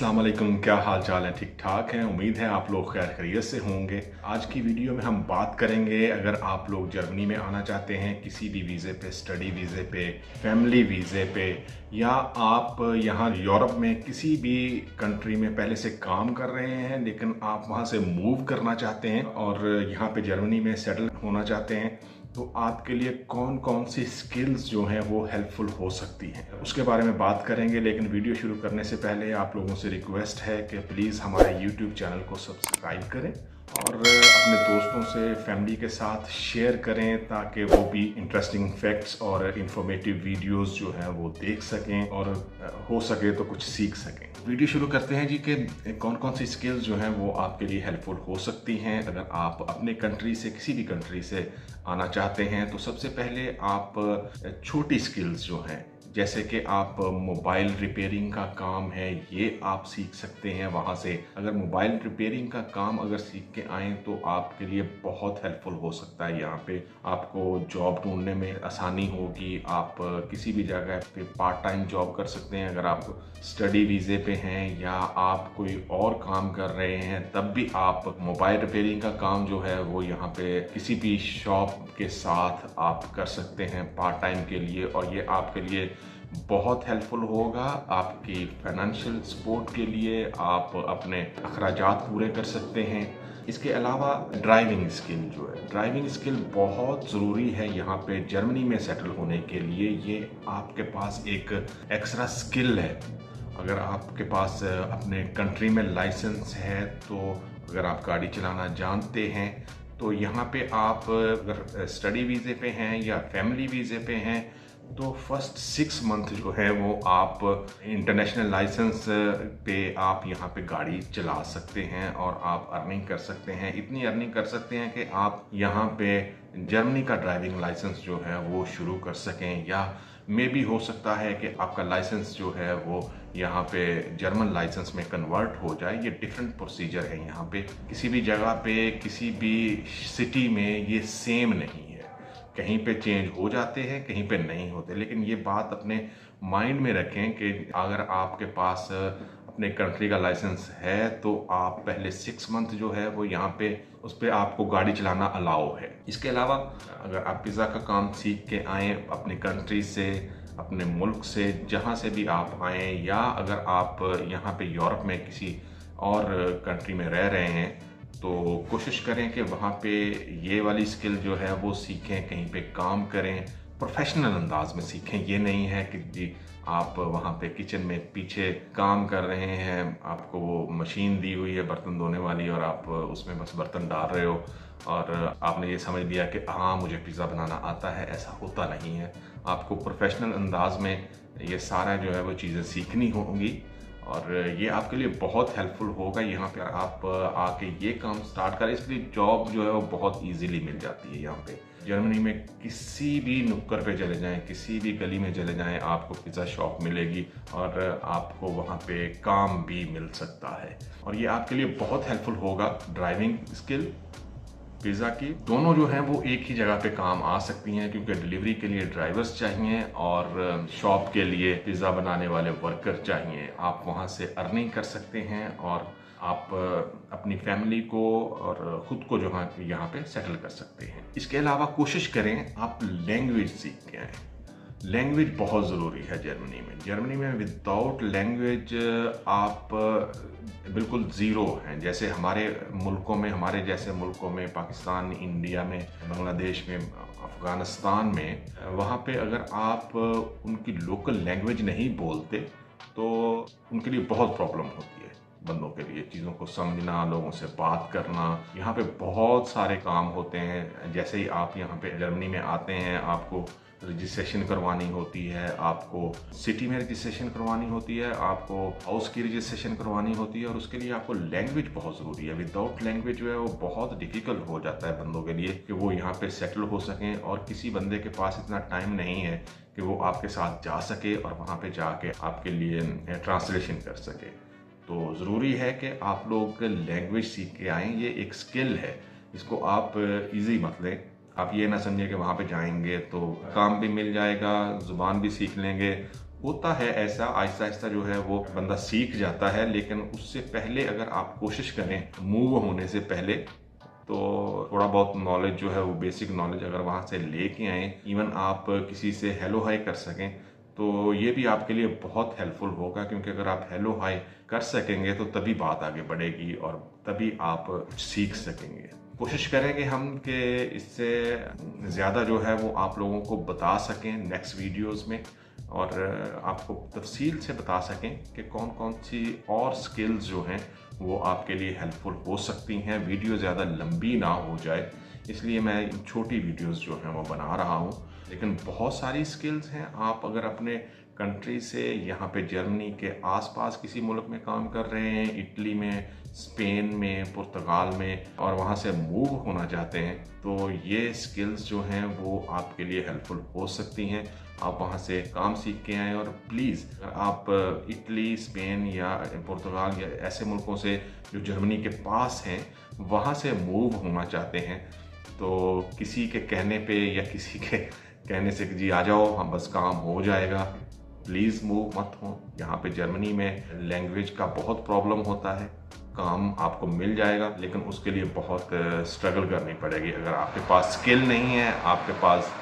अस्सलाम वालेकुम, क्या हाल चाल है? ठीक ठाक हैं। उम्मीद है आप लोग खैर खैरियत से होंगे। आज की वीडियो में हम बात करेंगे, अगर आप लोग जर्मनी में आना चाहते हैं किसी भी वीज़े पे, स्टडी वीज़े पे, फैमिली वीज़े पे, या आप यहाँ यूरोप में किसी भी कंट्री में पहले से काम कर रहे हैं लेकिन आप वहाँ से मूव करना चाहते हैं और यहाँ पे जर्मनी में सेटल होना चाहते हैं, तो आपके लिए कौन कौन सी स्किल्स जो हैं वो हेल्पफुल हो सकती हैं, उसके बारे में बात करेंगे। लेकिन वीडियो शुरू करने से पहले आप लोगों से रिक्वेस्ट है कि प्लीज़ हमारे यूट्यूब चैनल को सब्सक्राइब करें और अपने दोस्तों से, फैमिली के साथ शेयर करें ताकि वो भी इंटरेस्टिंग फैक्ट्स और इंफॉर्मेटिव वीडियोस जो हैं वो देख सकें और हो सके तो कुछ सीख सकें। वीडियो शुरू करते हैं जी कि कौन कौन सी स्किल्स जो हैं वो आपके लिए हेल्पफुल हो सकती हैं अगर आप अपने कंट्री से, किसी भी कंट्री से आना चाहते हैं। तो सबसे पहले आप छोटी स्किल्स जो हैं, जैसे कि आप मोबाइल रिपेयरिंग का काम है, ये आप सीख सकते हैं वहाँ से। अगर मोबाइल रिपेयरिंग का काम अगर सीख के आएँ तो आपके लिए बहुत हेल्पफुल हो सकता है। यहाँ पे आपको जॉब ढूंढने में आसानी होगी। आप किसी भी जगह पे पार्ट टाइम जॉब कर सकते हैं अगर आप स्टडी वीज़े पे हैं, या आप कोई और काम कर रहे हैं तब भी आप मोबाइल रिपेयरिंग का काम जो है वो यहाँ पे किसी भी शॉप के साथ आप कर सकते हैं पार्ट टाइम के लिए, और ये आपके लिए बहुत हेल्पफुल होगा। आपकी फाइनेंशियल सपोर्ट के लिए आप अपने अखराजात पूरे कर सकते हैं। इसके अलावा ड्राइविंग स्किल जो है, ड्राइविंग स्किल बहुत ज़रूरी है यहाँ पे जर्मनी में सेटल होने के लिए। ये आपके पास एक एक्स्ट्रा स्किल है। अगर आपके पास अपने कंट्री में लाइसेंस है, तो अगर आप गाड़ी चलाना जानते हैं, तो यहाँ पे आप अगर स्टडी वीज़े पे हैं या फैमिली वीज़े पे हैं तो फर्स्ट 6 मंथ जो है वो आप इंटरनेशनल लाइसेंस पे आप यहाँ पे गाड़ी चला सकते हैं और आप अर्निंग कर सकते हैं। इतनी अर्निंग कर सकते हैं कि आप यहाँ पे जर्मनी का ड्राइविंग लाइसेंस जो है वो शुरू कर सकें, या मे भी हो सकता है कि आपका लाइसेंस जो है वो यहाँ पे जर्मन लाइसेंस में कन्वर्ट हो जाए। ये डिफरेंट प्रोसीजर है यहाँ पे। किसी भी जगह पे, किसी भी सिटी में ये सेम नहीं है। कहीं पे चेंज हो जाते हैं, कहीं पे नहीं होते। लेकिन ये बात अपने माइंड में रखें कि अगर आपके पास अपने कंट्री का लाइसेंस है तो आप पहले 6 मंथ जो है वो यहाँ पे उस पर आपको गाड़ी चलाना अलाउ है। इसके अलावा अगर आप पिज़्ज़ा का काम सीख के आएँ अपनी कंट्री से, अपने मुल्क से, जहाँ से भी आप आएँ, या अगर आप यहाँ पे यूरोप में किसी और कंट्री में रह रहे हैं तो कोशिश करें कि वहाँ पे ये वाली स्किल जो है वो सीखें, कहीं पे काम करें, प्रोफेशनल अंदाज में सीखें। ये नहीं है कि जी आप वहाँ पे किचन में पीछे काम कर रहे हैं, आपको वो मशीन दी हुई है बर्तन धोने वाली और आप उसमें बस बर्तन डाल रहे हो और आपने ये समझ लिया कि हाँ मुझे पिज़्ज़ा बनाना आता है। ऐसा होता नहीं है। आपको प्रोफेशनल अंदाज में ये सारा जो है वो चीज़ें सीखनी होंगी और ये आपके लिए बहुत हेल्पफुल होगा। यहाँ पे आप आके ये काम स्टार्ट करें, इसलिए जॉब जो है वो बहुत इजीली मिल जाती है। यहाँ पे जर्मनी में किसी भी नुक्कड़ पे चले जाएं, किसी भी गली में चले जाएं, आपको पिज़्ज़ा शॉप मिलेगी और आपको वहाँ पे काम भी मिल सकता है। और ये आपके लिए बहुत हेल्पफुल होगा। ड्राइविंग स्किल, पिज़्ज़ा की, दोनों जो हैं वो एक ही जगह पे काम आ सकती हैं, क्योंकि डिलीवरी के लिए ड्राइवर्स चाहिए और शॉप के लिए पिज़्ज़ा बनाने वाले वर्कर चाहिए। आप वहाँ से अर्निंग कर सकते हैं और आप अपनी फैमिली को और ख़ुद को जो है यहाँ पे सेटल कर सकते हैं। इसके अलावा कोशिश करें आप लैंग्वेज सीख के आएँ। लैंग्वेज बहुत ज़रूरी है जर्मनी में। जर्मनी में विदाउट लैंग्वेज आप बिल्कुल ज़ीरो हैं। जैसे हमारे मुल्कों में, हमारे जैसे मुल्कों में, पाकिस्तान, इंडिया में, बांग्लादेश में, अफ़गानिस्तान में, वहाँ पे अगर आप उनकी लोकल लैंग्वेज नहीं बोलते तो उनके लिए बहुत प्रॉब्लम होती है। बंदों के लिए चीज़ों को समझना, लोगों से बात करना। यहाँ पे बहुत सारे काम होते हैं। जैसे ही आप यहाँ पे जर्मनी में आते हैं, आपको रजिस्ट्रेशन करवानी होती है, आपको सिटी में रजिस्ट्रेशन करवानी होती है, आपको हाउस की रजिस्ट्रेशन करवानी होती है, और उसके लिए आपको लैंग्वेज बहुत ज़रूरी है। विदाउट लैंग्वेज जो है वो बहुत डिफ़िकल्ट हो जाता है बंदों के लिए कि वो यहाँ पे सेटल हो सकें, और किसी बंदे के पास इतना टाइम नहीं है कि वो आपके साथ जा सके और वहाँ पे जाके आपके लिए ट्रांसलेशन कर सके। तो ज़रूरी है कि आप लोग लैंग्वेज सीख के आएँ। ये एक स्किल है, इसको आप ईजी मत लें। आप ये ना समझिए कि वहाँ पे जाएंगे तो काम भी मिल जाएगा, ज़ुबान भी सीख लेंगे, होता है ऐसा, आहिस्ता आहिस्ता जो है वो बंदा सीख जाता है, लेकिन उससे पहले अगर आप कोशिश करें मूव होने से पहले, तो थोड़ा बहुत नॉलेज जो है वो बेसिक नॉलेज अगर वहाँ से लेके आएँ, इवन आप किसी से हेलो हाय कर सकें, तो ये भी आपके लिए बहुत हेल्पफुल होगा। क्योंकि अगर आप हेलो हाय कर सकेंगे तो तभी बात आगे बढ़ेगी और तभी आप कुछ सीख सकेंगे। कोशिश करेंगे हम कि इससे ज़्यादा जो है वो आप लोगों को बता सकें नेक्स्ट वीडियोस में, और आपको तफसील से बता सकें कि कौन कौन सी और स्किल्स जो हैं वो आपके लिए हेल्पफुल हो सकती हैं। वीडियो ज़्यादा लंबी ना हो जाए, इसलिए मैं छोटी वीडियोस जो हैं वो बना रहा हूँ। लेकिन बहुत सारी स्किल्स हैं। आप अगर अपने कंट्री से यहाँ पे जर्मनी के आसपास किसी मुल्क में काम कर रहे हैं, इटली में, स्पेन में, पुर्तगाल में, और वहाँ से मूव होना चाहते हैं, तो ये स्किल्स जो हैं वो आपके लिए हेल्पफुल हो सकती हैं। आप वहाँ से काम सीख के आएँ, और प्लीज़ अगर आप इटली, स्पेन या पुर्तगाल या ऐसे मुल्कों से जो जर्मनी के पास हैं वहाँ से मूव होना चाहते हैं, तो किसी के कहने पे या किसी के कहने से कि जी आ जाओ हम बस काम हो जाएगा, प्लीज़ मूव मत हो। यहाँ पे जर्मनी में लैंग्वेज का बहुत प्रॉब्लम होता है। काम आपको मिल जाएगा, लेकिन उसके लिए बहुत स्ट्रगल करनी पड़ेगी। अगर आपके पास स्किल नहीं है, आपके पास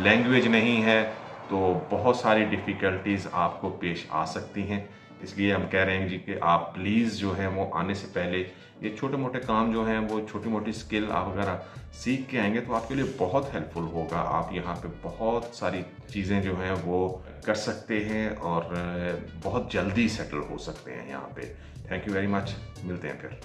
लैंग्वेज नहीं है, तो बहुत सारी डिफ़िकल्टीज़ आपको पेश आ सकती हैं। इसलिए हम कह रहे हैं जी कि आप प्लीज़ जो है वो आने से पहले ये छोटे मोटे काम जो हैं वो छोटी मोटी स्किल आप अगर सीख के आएंगे तो आपके लिए बहुत हेल्पफुल होगा। आप यहाँ पे बहुत सारी चीज़ें जो हैं वो कर सकते हैं और बहुत जल्दी सेटल हो सकते हैं यहाँ पे। थैंक यू वेरी मच, मिलते हैं फिर।